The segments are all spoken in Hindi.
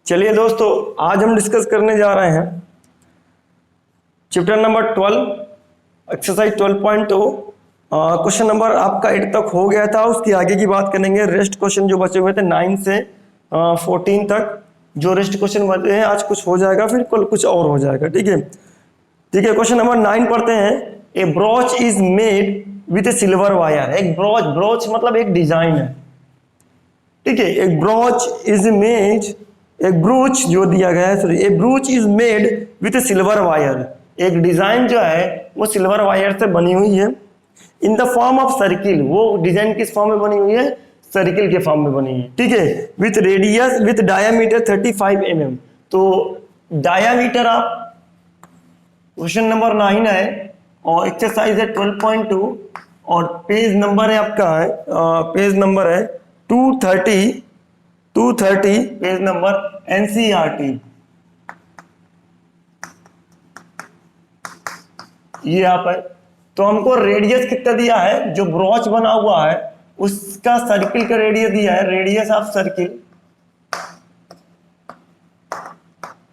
चलिए दोस्तों, आज हम डिस्कस करने जा रहे हैं chapter number 12 exercise 12.2। Question number आपका 8 तक हो गया था, उसकी आगे की बात करेंगे। रेस्ट क्वेश्चन जो बचे हुए थे 9 से 14 तक, जो रेस्ट क्वेश्चन बचे हैं आज कुछ हो जाएगा, फिर कल कुछ और हो जाएगा। ठीक है, क्वेश्चन नंबर 9 पढ़ते हैं। A brooch is made with a silver wire. एक ब्रोच मतलब एक डिजाइन है। ठीक है, एक ब्रोच इज मेड, एक ब्रूच जो दिया गया है, sorry, A ब्रूच is made with a silver wire. एक डिजाइन जो है वो सिल्वर वायर से बनी हुई है। In the form of circle, वो डिजाइन किस फॉर्म में बनी हुई है? सर्किल के फॉर्म में बनी है। ठीक है, with radius with diameter 35 mm। तो डायामीटर आप क्वेश्चन नंबर 9 है और एक्सरसाइज है 12.2 और पेज नंबर है आपका है पेज नंबर है 230 पेज नंबर एनसीईआरटी। ये यहाँ पर तो हमको रेडियस कितना दिया है, जो ब्रोच बना हुआ है उसका सर्किल का रेडियस दिया है। रेडियस ऑफ सर्किल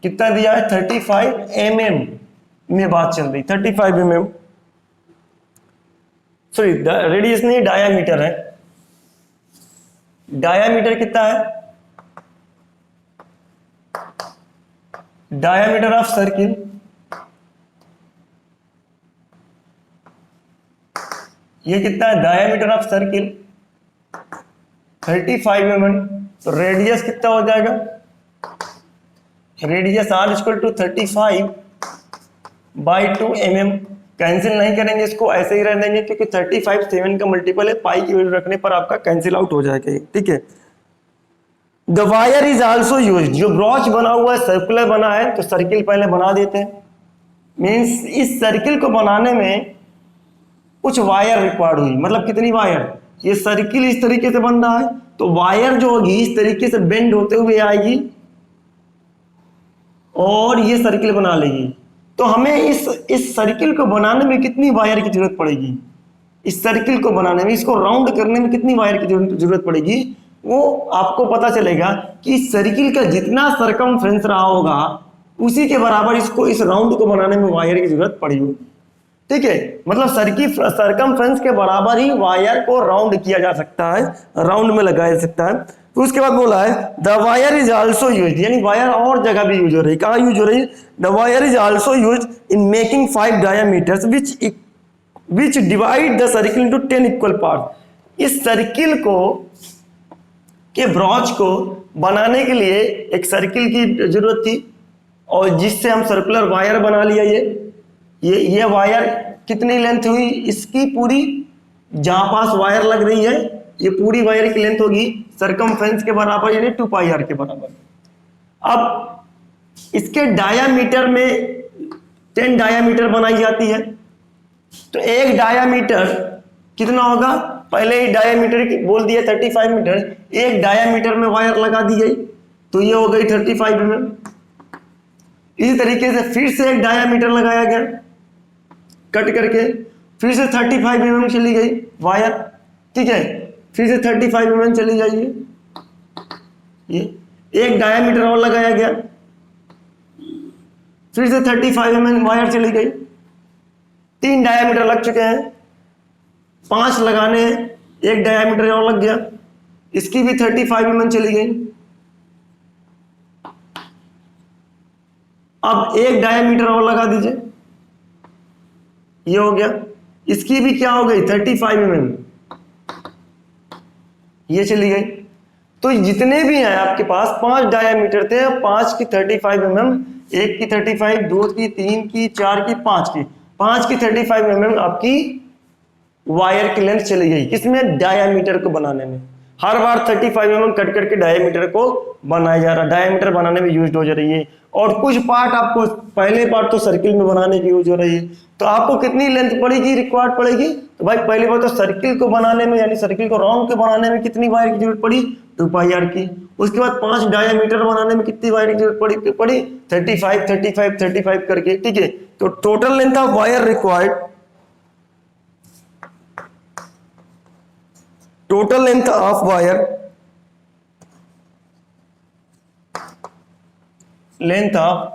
कितना दिया है? 35 mm में बात चल रही, 35 mm, सॉरी रेडियस नहीं, डायामीटर है। डायामीटर कितना है? डायामीटर ऑफ सर्किल ये कितना है? Diameter of circle 35 mm। तो रेडियस कितना हो जाएगा? Radius R equal to 35/2 mm। Cancel नहीं करेंगे, इसको ऐसे ही रह देंगे क्योंकि 35 7 का मल्टीपल है, पाई की वैल्यू रखने पर आपका कैंसिल आउट हो जाएगा। ठीक है, the wire is also used. जो ब्रोच बना हुआ है सर्कुलर बना है तो सर्किल पहले बना देते हैं। मीन्स इस सर्किल को बनाने में कुछ वायर रिक्वायर्ड हुई। मतलब कितनी वायर? ये सर्किल इस तरीके से बन रहा है तो वायर जो होगी इस तरीके से बेंड होते हुए आएगी और ये सर्किल बना लेगी। तो हमें इस सर्किल को बनाने में कितनी वायर की जरूरत पड़ेगी? इस सर्किल को बनाने में, इसको राउंड करने में कितनी वायर की जरूरत पड़ेगी, वो आपको पता चलेगा कि इस सर्किल का जितना सरकमफ्रेंस रहा होगा उसी के बराबर इसको, इस राउंड को बनाने में वायर की जरूरत पड़ी होगी। ठीक है, मतलब सरकमफ्रेंस के बराबर ही वायर को राउंड किया जा सकता है, राउंड में लगाया जा सकता है। तो उसके बाद बोला है the wire is also used, यानी वायर और जगह भी यूज हो रही है। कहाँ यूज हो रही है? The wire is also used in making 5 diameters which divide the circle into 10 equal part. इस सर्किल को के ब्रोच को बनाने के लिए एक सर्किल की जरूरत थी और जिससे हम सर्कुलर वायर बना लिया। ये वायर कितनी लेंथ हुई इसकी? पूरी, जहां पास वायर लग रही है ये पूरी वायर की लेंथ होगी सरकमफ्रेंस के बराबर, यानी 2πr के बराबर। अब इसके डायामीटर में 10 डायामीटर बनाई जाती है। तो एक डायामीटर कितना होगा? पहले ही डायामीटर बोल दिया 35 मीटर। एक डायामीटर में वायर लगा दी गई तो ये हो गई 35 mm। इसी तरीके से फिर से एक डायामीटर लगाया गया कट करके, फिर से 35 mm चली गई वायर। ठीक है, फिर से 35 mm चली जाइए, ये एक डायामीटर और लगाया गया, फिर से 35 mm वायर चली गई। 3 डायामीटर लग चुके हैं, 5 लगाने हैं, एक डायामीटर और लग गया, इसकी भी 35 mm चली गई। अब एक डायामीटर और लगा दीजिए, ये हो गया, इसकी भी क्या हो गई? 35 mm, ये चली गई। तो जितने भी हैं आपके पास 5 डायामीटर थे, 5 की 35 mm, एक की 35, 2 की, 3 की, 4 की, 5 की 35 mm आपकी वायर की लेंथ चली गई। किसमें? डायामीटर को बनाने में। हर बार 35 mm कट करके डायामीटर को बनाया जा रहा, डायामीटर बनाने में यूज हो जा रही है। और कुछ पार्ट आपको, पहले पार्ट तो सर्किल में बनाने की यूज हो रही है। तो आपको कितनी लेंथ पड़ेगी, रिक्वायर्ड पड़ेगी? तो भाई पहली बात तो सर्किल को बनाने में, यानी सर्किल को राउंड के बनाने में कितनी वायर की जरूरत पड़ी? 2πr की। उसके बाद 5 डायामीटर बनाने में कितनी वायर की जरूरत पड़ी 35 35 35 करके। ठीक है, तो total length of wire required, total length of wire length of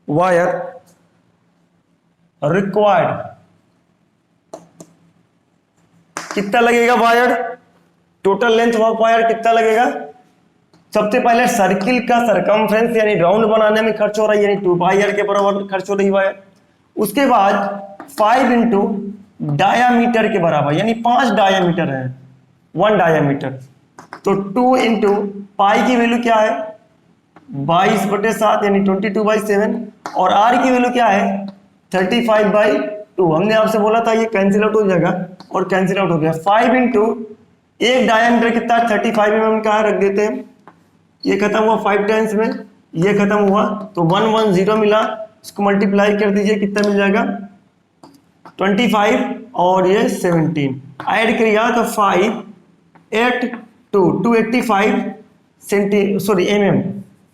wire required, कितना लगेगा wire, total length of wire कितना लगेगा। सबसे पहले सर्किल का सरकमफ्रेंस यानी राउंड बनाने में खर्च हो रहा है, यानी 2 पाई आर के बराबर खर्च हो रही वायर। उसके बाद 5 इंटू डायामीटर के बराबर, यानी 5 डायामीटर है, 1 डायामीटर, तो 2 इंटू पाई की वैल्यू क्या है 22/7 यानी 22/7, और आर की वैल्यू क्या है 35/2। हमने आपसे बोला था ये कैंसिल आउट हो जाएगा और कैंसिल आउट हो गया। 5 इंटू एक डायमीटर कितना 35 mm का रख देते हैं, ये खत्म हुआ 5 टाइम्स में, ये खत्म हुआ तो 110 मिला, इसको मल्टीप्लाई कर दीजिए कितना मिल जाएगा 25 और ये 17 ऐड करिएगा तो 5 8 2 285 mm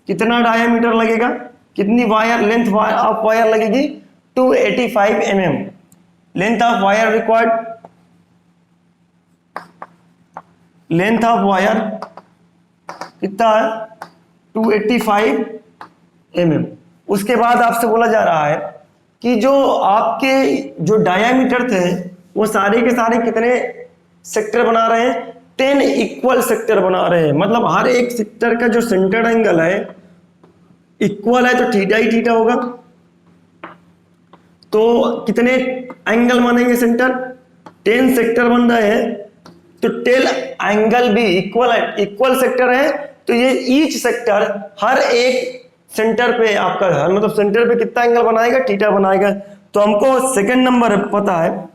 कितना डायमीटर लगेगा, कितनी वायर लेंथ ऑफ वायर लगेगी 285 mm length of wire required, length of wire कितना है 285 mm। उसके बाद आपसे बोला जा रहा है कि जो आपके जो डायामीटर थे वो सारे के सारे कितने सेक्टर बना रहे हैं 10 इक्वल सेक्टर बना रहे हैं, मतलब हर एक सेक्टर का जो सेंटर एंगल है इक्वल है तो थीटा ही थीटा होगा। तो कितने एंगल बनेंगे सेंटर 10 सेक्टर बन रहे हैं तो 10 एंगल भी इक्वल सेक्टर है, तो ये ईच सेक्टर हर एक सेंटर पे आपका मतलब सेंटर पे कितना एंगल बनाएगा थीटा बनाएगा। तो हमको सेकंड नंबर पता है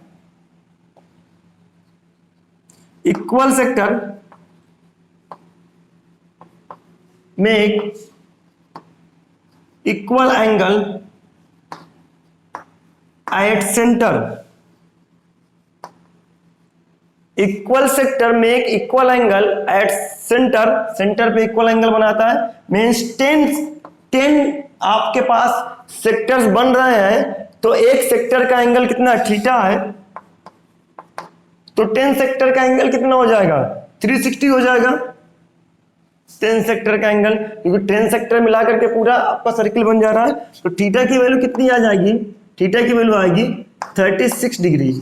equal sector make equal angle at centre, equal sector make equal angle at centre, centre पे इक्वल एंगल बनाता है, मीन्स 10 आपके पास सेक्टर्स बन रहे हैं तो एक सेक्टर का एंगल कितना थीटा है, तो 10 सेक्टर का एंगल कितना हो जाएगा 360 हो जाएगा 10 सेक्टर का एंगल, क्योंकि 10 सेक्टर मिला करके पूरा आपका सर्किल बन जा रहा है। तो थीटा की वैल्यू कितनी आ जाएगी, थीटा की वैल्यू आएगी 36 डिग्री,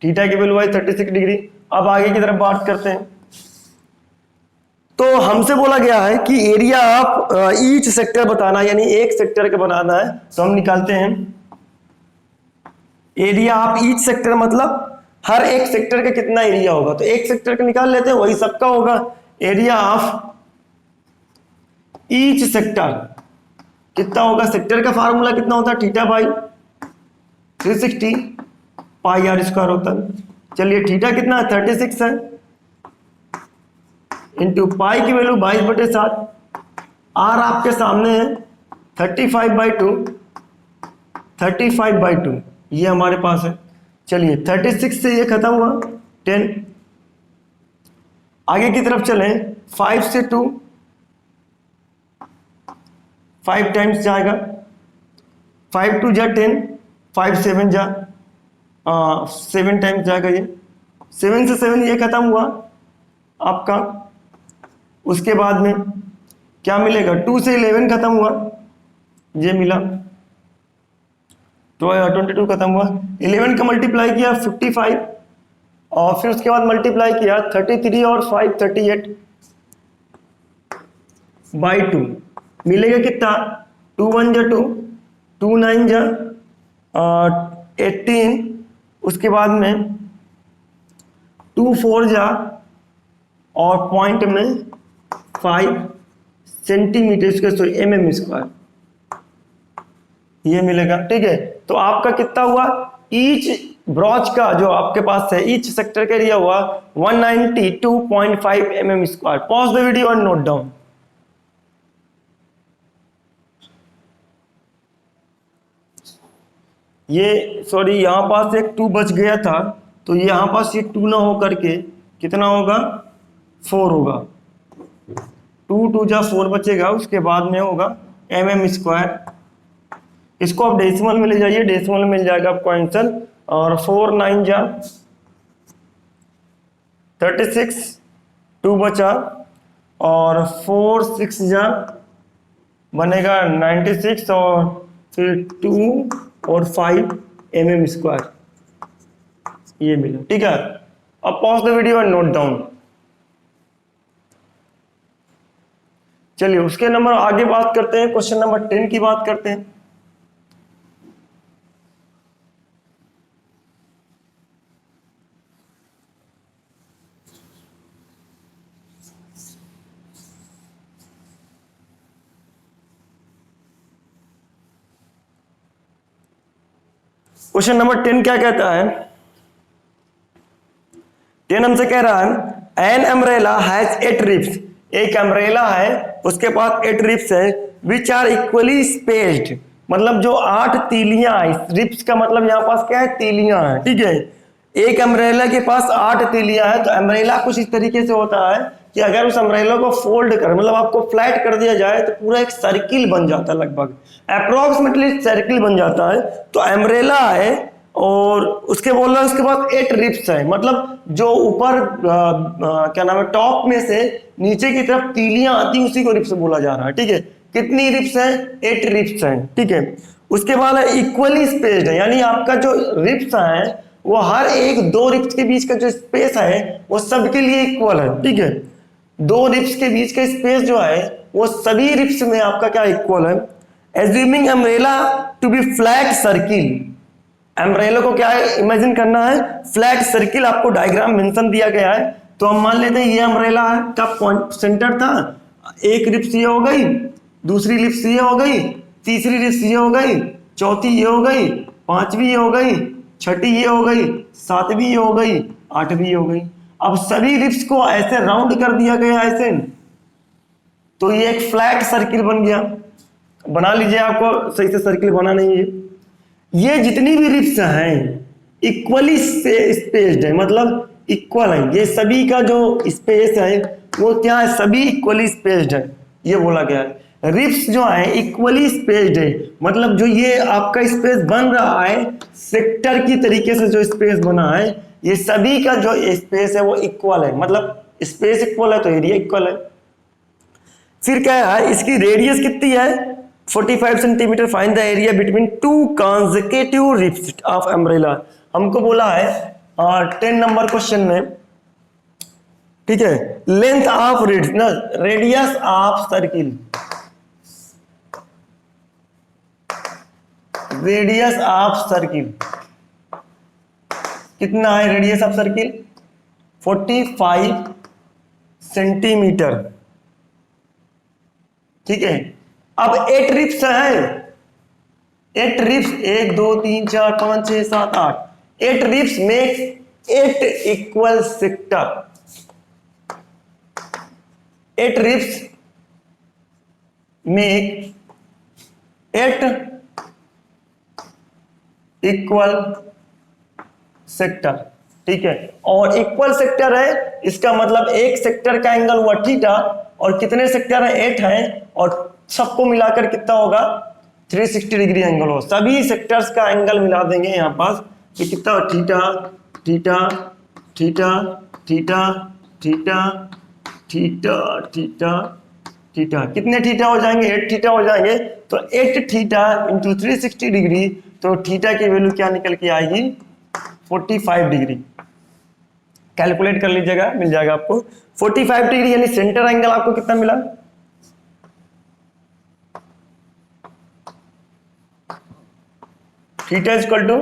थीटा की वैल्यू आई 36 डिग्री। अब आगे की तरफ बात करते हैं। तो हमसे बोला गया है कि एरिया ऑफ ईच सेक्टर बताना, यानी एक सेक्टर का बनाना है, तो हम निकालते हैं एरिया ऑफ ईच सेक्टर, मतलब हर एक सेक्टर का कितना एरिया होगा, तो एक सेक्टर का निकाल लेते हैं वही सबका होगा। एरिया ऑफ ईच सेक्टर कितना होगा, सेक्टर का फार्मूला कितना होता है theta by 360 pi are square होता है। चलिए थीटा कितना है 36 है इंटू पाई की वैल्यू 22/7, आर आपके सामने है 35/2 ये हमारे पास है। चलिए 36 से ये खत्म हुआ 10, आगे की तरफ चलें 5 से 2 5 टाइम्स जाएगा, 5 2 जा 10, 5 7 जा 7 टाइम्स जाएगा, ये 7 से 7 ये खत्म हुआ आपका। उसके बाद में क्या मिलेगा 2 से 11 खत्म हुआ, ये मिला तो 22 खत्म हुआ, 11 का मल्टीप्लाई किया 55 और फिर उसके बाद मल्टीप्लाई किया 33 और 5 38/2 मिलेगा कितना 2 1 जा 2 2 9 जा 18, उसके बाद में 2 4 जा और पॉइंट में 5 सेंटीमीटर सॉरी mm स्क्वायर ये मिलेगा। ठीक है, तो आपका कितना हुआ ईच ब्रॉच का जो आपके पास है ईच सेक्टर का एरिया हुआ 192.5 mm square. Pause the video और नोट डाउन। ये सॉरी यहां पास एक 2 बच गया था, तो यहां पास ये 2 ना हो करके कितना होगा 4 होगा, 2 2 जा 4 बचेगा, उसके बाद में होगा mm स्क्वायर। इसको आप डेसिमल में ले जाइए, डेसिमल में मिल जाएगा आपको आंसर, और 4 9 जा 36, 2 बचा और 4 6 जा बनेगा 96 और फिर 2 और 5 mm², ये मिला। ठीक है, अब pause the video and note down. चलिए उसके नंबर आगे बात करते हैं, क्वेश्चन नंबर 10 की बात करते हैं। क्वेश्चन नंबर 10 क्या कहता है? 10 हमसे कह रहा है एन अम्ब्रेला हैज 8 रिब्स, एक अम्ब्रेला है उसके पास 8 रिब्स है, विच आर इक्वली स्पेस्ड, मतलब जो 8 तीलियां हैं, रिब्स का मतलब यहाँ पास क्या है, तीलियां हैं। ठीक है, एक अम्ब्रेला के पास 8 तीलियां हैं, तो अम्ब्रेला कुछ इस तरीके से होता है कि अगर उस अम्ब्रेला को फोल्ड कर, मतलब आपको फ्लैट कर दिया जाए तो पूरा एक सर्किल बन जाता है, लगभग अप्रोक्सीमेटली सर्किल बन जाता है। तो अम्ब्रेला है और उसके बोल रहा है उसके पास 8 रिब्स है, मतलब जो ऊपर क्या नाम है, टॉप में से नीचे की तरफ तीलियां आती उसी को रिब्स बोला जा रहा है। ठीक है, कितनी रिब्स है? 8 रिब्स है। ठीक है, उसके बाद इक्वली स्पेस्ड है, यानी आपका जो रिब्स है वो हर एक 2 रिब्स के बीच का जो स्पेस है वो सबके लिए इक्वल है। ठीक है, 2 रिब्स के बीच का स्पेस जो है वो सभी रिब्स में आपका क्या इक्वल है। Assuming umbrella to be flat circle, umbrella को क्या है, इमेजिन करना है फ्लैट सर्किल, आपको डायग्राम मेंशन दिया गया है। तो हम मान लेते हैं ये अम्ब्रेला है का पॉइंट सेंटर था, एक रिब्स ये हो गई, दूसरी रिब्स ये हो गई, तीसरी रिब्स ये हो गई, चौथी ये हो गई, पांचवी ये हो गई, छठी ये हो गई, सातवीं ये हो गई, आठवीं ये हो गई। अब सभी रिब्स को ऐसे राउंड कर दिया गया ऐसे, तो ये एक फ्लैट सर्किल बन गया। बना लीजिए, आपको सही से सर्किल बना नहीं है। ये जितनी भी रिब्स हैं इक्वली स्पेस्ड है, मतलब इक्वल है, ये सभी का जो स्पेस है वो क्या है, सभी इक्वली स्पेस्ड है, ये बोला गया है। रिब्स जो है इक्वली स्पेस्ड है, मतलब जो ये आपका स्पेस बन रहा है सेक्टर की तरीके से जो स्पेस बना है, ये सभी का जो स्पेस है वो इक्वल है, मतलब स्पेस इक्वल है तो एरिया इक्वल है। फिर क्या है, इसकी रेडियस कितनी है, 45 centimetre. Find the area between 2 consecutive ribs of umbrella, हमको बोला है 10 नंबर क्वेश्चन में। ठीक है, length of radius of circle, radius of circle कितना है, रेडियस ऑफ सर्किल 45 सेंटीमीटर। ठीक है, अब 8 रिब्स है, 8 ribs 1 2 3 4 5 6 7 8, 8 ribs makes 8 equal sector, 8 ribs make 8 equal sector. ठीक है, और इक्वल सेक्टर है इसका मतलब एक सेक्टर का एंगल हुआ थीटा, और कितने सेक्टर है, 8 है, और सबको मिलाकर कितना होगा, 360 डिग्री एंगल हो, सभी सेक्टर्स का एंगल मिला देंगे यहाँ पास कि कितना, theta theta theta theta theta theta theta theta, कितने थीटा हो जाएंगे, 8 थीटा हो जाएंगे। तो 8 थीटा इंटू 360 डिग्री, तो थीटा की वैल्यू क्या निकल के आएगी, 45 डिग्री। कैलकुलेट कर लीजिएगा, मिल जाएगा आपको 45 डिग्री, यानी सेंटर एंगल आपको कितना मिला, थीटा इक्वल टू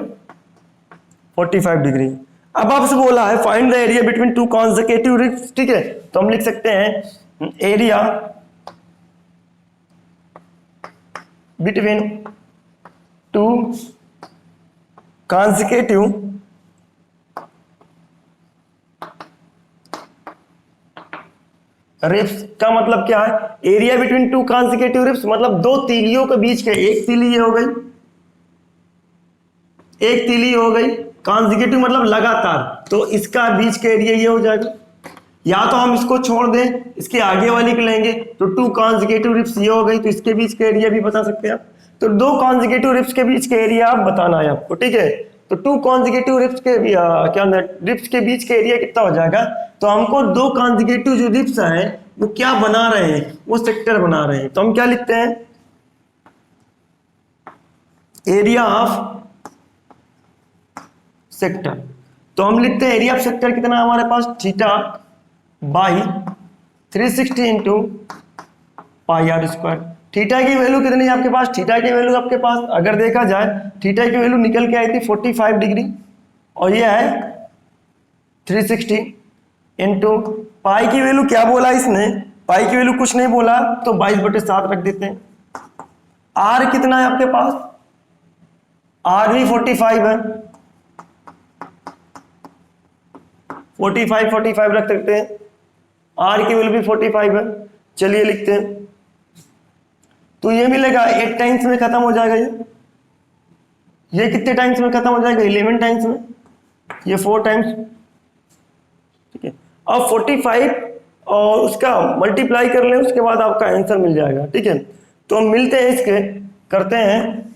45 डिग्री। अब आपसे बोला है find the area between 2 consecutive ribs. ठीक है, तो हम लिख सकते हैं एरिया बिटवीन 2 consecutive रिब्स का मतलब क्या है, एरिया बिटवीन 2 consecutive रिब्स मतलब 2 तीलियों के बीच के, एक तीली ये हो गई, एक तीली हो गई, कॉन्जिक्यूटिव मतलब लगातार, तो इसका बीच का एरिया ये हो जाएगा। या तो हम इसको छोड़ दें, इसके आगे वाली को लेंगे, तो 2 consecutive रिब्स ये हो गई, तो इसके बीच का एरिया भी बता सकते हैं आप। तो 2 consecutive रिब्स के बीच का एरिया आप बताना है आपको। ठीक है, तो टू कॉन्जिगेटिव रिप्स के क्या रिप्स के बीच का एरिया कितना हो जाएगा? तो हमको दो कॉन्जिगेटिव जो रिप्स हैं वो क्या बना रहे हैं? वो सेक्टर बना रहे हैं। तो हम क्या लिखते हैं? Area of sector. तो हम लिखते हैं एरिया ऑफ सेक्टर कितना है हमारे पास? Theta by 360 into pi are square. Theta की वैल्यू कितनी है आपके पास? थीटा की वैल्यू आपके पास अगर देखा जाए, थीटा की वैल्यू निकल के आई थी 45 डिग्री और ये है 360 इंटू पाई की वैल्यू क्या बोला इसने? पाई की वैल्यू कुछ नहीं बोला, तो 22/7 रख देते हैं। आर कितना है आपके पास? आर भी 45 है, 45 रख सकते हैं। आर की वैल्यू भी 45 है। चलिए लिखते हैं, तो ये मिलेगा 8 टाइम्स में खत्म हो जाएगा। ये कितने टाइम्स में खत्म हो जाएगा? 11 टाइम्स में। ये 4 टाइम्स, ठीक है। अब 45 और उसका मल्टीप्लाई कर लें, उसके बाद आपका आंसर मिल जाएगा, ठीक है। तो हम मिलते हैं इसके, करते हैं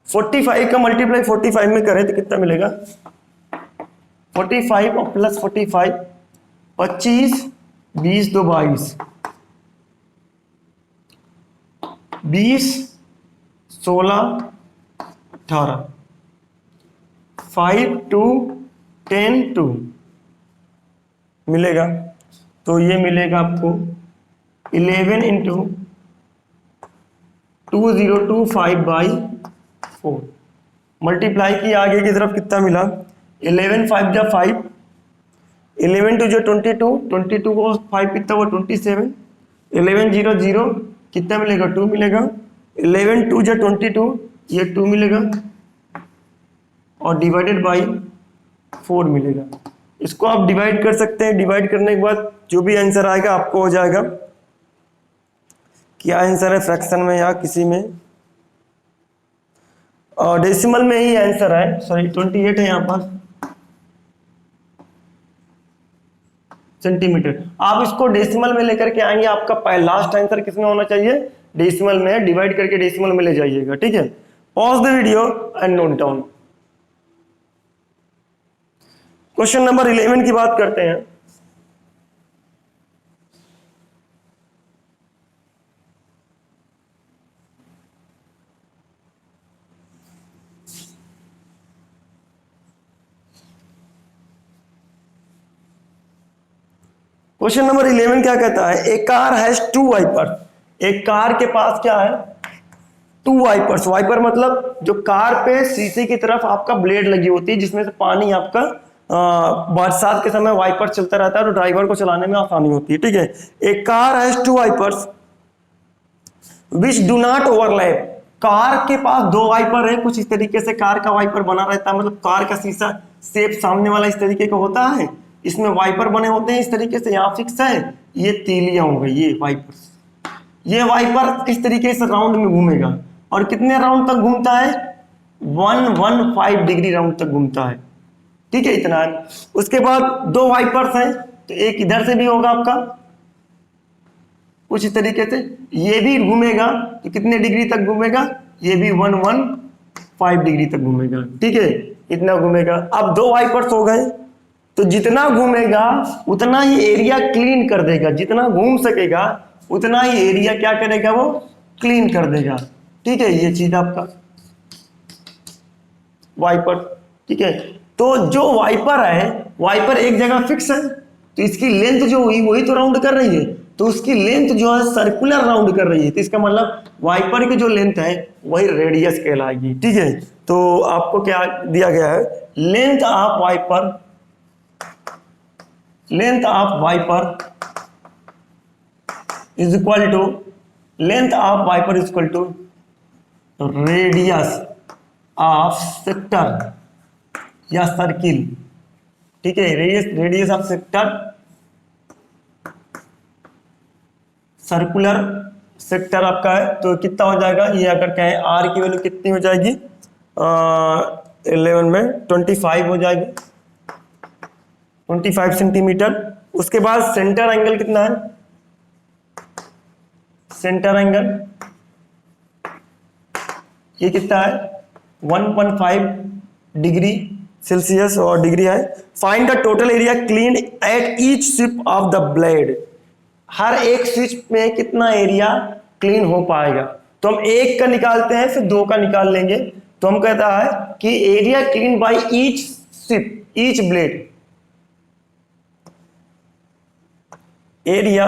45 का मल्टीप्लाई 45 में करें तो कितना मिलेगा? 45 और प्लस 45 25, 20 2 22, 20 16 18, 5 2 10 2 मिलेगा। तो ये मिलेगा आपको 11 इंटू 2025/4। मल्टीप्लाई की आगे की तरफ कितना मिला? 11 5 जा 5, 11 2 जो 22, 22 को 5 कितना हुआ? 27, 11 0 0 कितना मिलेगा? 2 मिलेगा। 11 2 जो 22, ये 2 मिलेगा और डिवाइडेड बाई 4 मिलेगा। इसको आप डिवाइड कर सकते हैं। डिवाइड करने के बाद जो भी आंसर आएगा आपको हो जाएगा। क्या आंसर है फ्रैक्शन में या किसी में? डेसिमल में ही आंसर है, सॉरी 28 है यहाँ पर सेंटीमीटर। आप इसको डेसिमल में लेकर के आएंगे, आपका लास्ट आंसर किसमें होना चाहिए? डेसिमल में। डिवाइड करके डेसिमल में ले जाइएगा, ठीक है। Pause the video and note down. Question number 11 की बात करते हैं। क्वेश्चन नंबर 11 क्या कहता है? A car has 2 wiper. एक कार के पास क्या है? 2 वाइपर्स। वाइपर मतलब जो कार पे शीशे की तरफ आपका ब्लेड लगी होती है, जिसमें से पानी आपका बरसात के समय वाइपर चलता रहता है, तो ड्राइवर को चलाने में आसानी होती है, ठीक है। A car has 2 wipers which do not overlap. Car के पास 2 वाइपर है। कुछ इस तरीके से कार का वाइपर बना रहता है, मतलब कार का शीशा शेप सामने वाला इस तरीके का होता है, इसमें वाइपर बने होते हैं इस तरीके से। यहाँ फिक्स है, ये तीलियां हो गई, ये वाइपर। ये वाइपर इस तरीके से राउंड में घूमेगा और कितने राउंड तक घूमता है? 115 डिग्री राउंड तक घूमता है, ठीक है। इतना है। उसके बाद 2 वाइपर्स हैं, तो एक इधर से भी होगा आपका कुछ इस तरीके से, ये भी घूमेगा। तो कितने डिग्री तक घूमेगा? ये भी 115 डिग्री तक घूमेगा, ठीक है। इतना घूमेगा। अब 2 वाइपर्स हो गए, तो जितना घूमेगा उतना ही एरिया क्लीन कर देगा। जितना घूम सकेगा उतना ही एरिया क्या करेगा? वो क्लीन कर देगा, ठीक है। ये चीज आपका वाइपर, ठीक है। तो जो वाइपर है, वाइपर एक जगह फिक्स है, तो इसकी लेंथ जो हुई वही तो राउंड कर रही है, तो उसकी लेंथ जो है सर्कुलर राउंड कर रही है। तो इसका मतलब वाइपर की जो लेंथ है वही रेडियस कहलाएगी, ठीक है। तो आपको क्या दिया गया है? Length of wiper, length of wiper is equal to, length of wiper is equal to radius of sector या सर्किल, ठीक है। Radius of sector, circular sector आपका है, तो कितना हो जाएगा? ये अगर कहें आर की वैल्यू कितनी हो जाएगी? 11 में 25 हो जाएगी, 25 सेंटीमीटर। उसके बाद सेंटर एंगल कितना है? सेंटर एंगल ये कितना है? 1.5 डिग्री सेल्सियस और डिग्री है। Find the total area clean at each swipe of the blade. हर एक स्विच में कितना एरिया क्लीन हो पाएगा। तो हम एक का निकालते हैं फिर दो का निकाल लेंगे। तो हम कहता है कि area clean by each sweep, each blade, area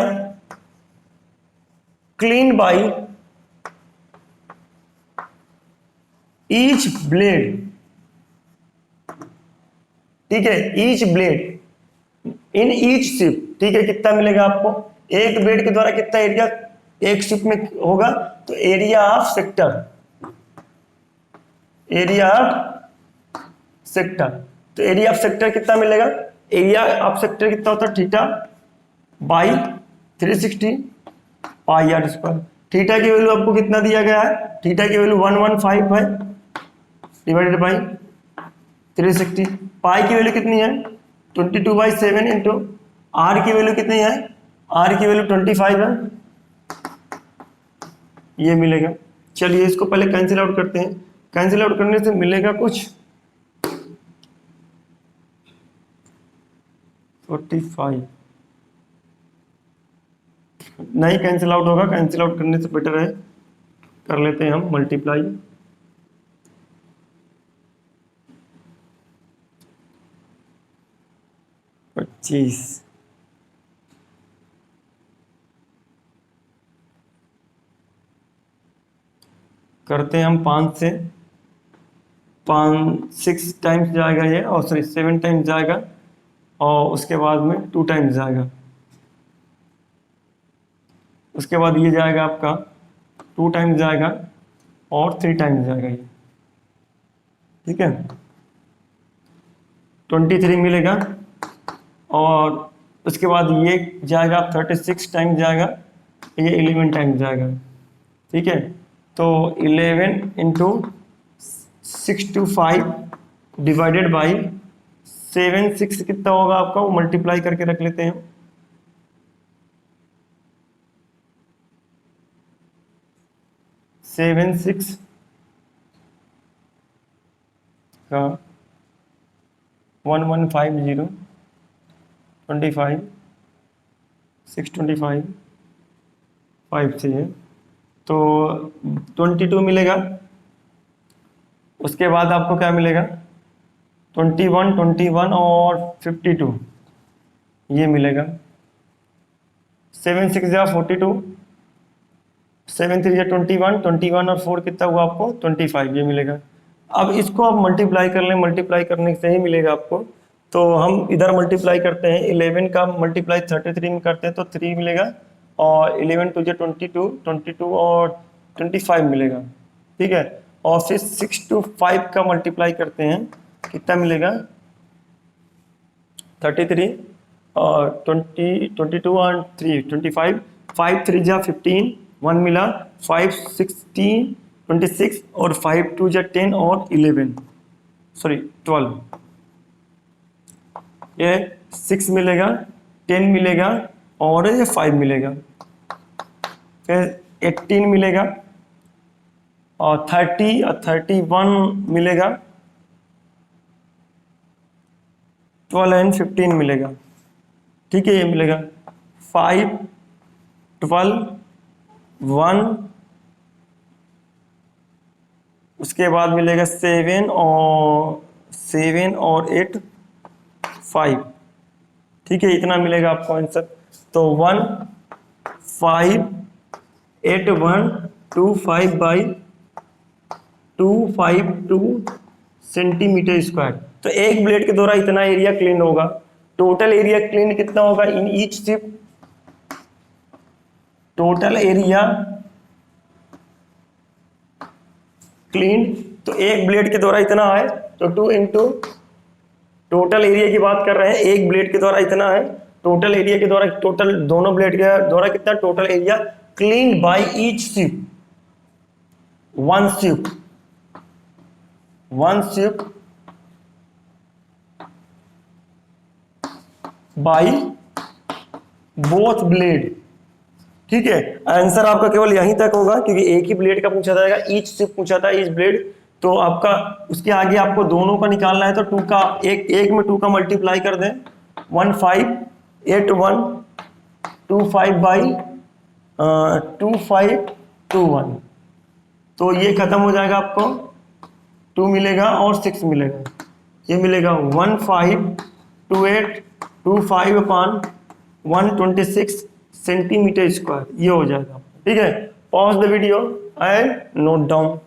clean by each blade, ठीक है, each blade in each sweep, ठीक है, कितना मिलेगा आपको, एक ब्लेड के द्वारा कितना एरिया एक शिप में होगा। तो area of sector, area of sector, तो एरिया ऑफ सेक्टर कितना मिलेगा, एरिया ऑफ सेक्टर कितना होता है, theta by 360 pi are square. Theta की वैल्यू आपको कितना दिया गया है, थीटा की वैल्यू 115 है डिवाइडेड बाई 360। पाई की वैल्यू कितनी है 22/7 इंटू आर की वैल्यू कितनी है, आर की वैल्यू 25 है, ये मिलेगा। चलिए इसको पहले कैंसिल आउट करते हैं। कैंसिल आउट करने से मिलेगा कुछ 45, नहीं कैंसिल आउट होगा, कैंसिल आउट करने से बेटर है, कर लेते हैं हम मल्टीप्लाई। पच्चीस, करते हैं हम 5 से, 6 टाइम्स जाएगा ये, और सॉरी 7 टाइम्स जाएगा, और उसके बाद में 2 टाइम्स जाएगा, उसके बाद ये जाएगा आपका 2 टाइम्स जाएगा और 3 टाइम्स जाएगा ये, ठीक है, 23 मिलेगा। और उसके बाद ये जाएगा 36 टाइम्स जाएगा, ये 11 टाइम्स जाएगा, ठीक है। तो 11 इंटू 625 डिवाइडेड बाई 7, 6 कितना होगा आपका, वो मल्टीप्लाई करके रख लेते हैं। 7, 6 का 1150 25 625 5 से है, तो 22 मिलेगा। उसके बाद आपको क्या मिलेगा 21, 21 और 52 ये मिलेगा। 7, 6 या 42, 7, 3 या 21, 21 और 4 कितना हुआ आपको 25 ये मिलेगा। अब इसको आप मल्टीप्लाई कर लें, मल्टीप्लाई करने से ही मिलेगा आपको। तो हम इधर मल्टीप्लाई करते हैं, 11 का मल्टीप्लाई 33 में करते हैं तो 3 मिलेगा, और 11 2 या 22, 22 और 25 मिलेगा, ठीक है। और फिर 6 to 5 का मल्टीप्लाई करते हैं, कितना मिलेगा 33 और 20, 22 और 3 25, 5 3 जा 15, 1 मिला, 5 16 26 और 5 2 जा 10 और 11 सॉरी 12, ये 6 मिलेगा, 10 मिलेगा और ये 5 मिलेगा, फिर 18 मिलेगा और 30 और 31 मिलेगा, 12 एंड 15 मिलेगा, ठीक है, ये मिलेगा 5 12 1, उसके बाद मिलेगा 7 और 8 5, ठीक है, इतना मिलेगा आपको आंसर। तो 1 5 8 1 2 5 बाई 252 सेंटीमीटर स्क्वायर। तो एक ब्लेड के द्वारा इतना एरिया क्लीन होगा। टोटल एरिया क्लीन कितना होगा इन each ship, total area clean, तो एक ब्लेड के द्वारा इतना है, तो 2 इंटू टोटल एरिया की बात कर रहे हैं, एक ब्लेड के द्वारा इतना है, टोटल एरिया के द्वारा, टोटल दोनों ब्लेड के द्वारा कितना, total area clean by each ship, one ship by both blade, ठीक है। आंसर आपका केवल यहीं तक होगा क्योंकि एक ही ब्लेड का पूछा जाएगा, ईच शिप पूछा था, ईच ब्लेड, तो आपका उसके आगे आपको दोनों का निकालना है, तो 2 का एक में 2 का मल्टीप्लाई कर दें, 158125 बाई 2521, तो ये खत्म हो जाएगा, आपको 2 मिलेगा और 6 मिलेगा, ये मिलेगा 152825 अपॉन 126 सेंटीमीटर स्क्वायर, ये हो जाएगा। ठीक है, pause the video and note down.